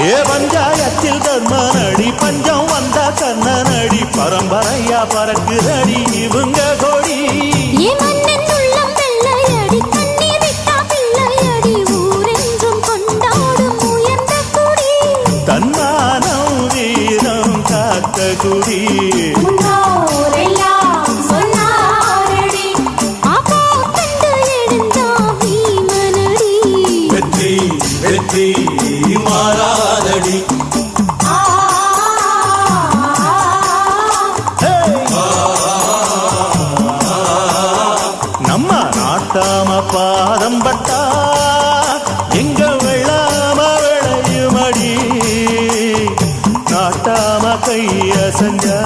ஏ பஞ்சாயத்தில் தர்மனடி பஞ்சம் வந்த கண்ணனடி பரம்பரையா பறக்குதடி இவங்க கொடி தன்மானம் வீரம் காத்த குடி வெற்றி மாறாதடி நம்ம நாட்டாம பாதம் பட்டா எங்க வெள்ளாம விளையுமடி நாட்டாம கைய செஞ்சா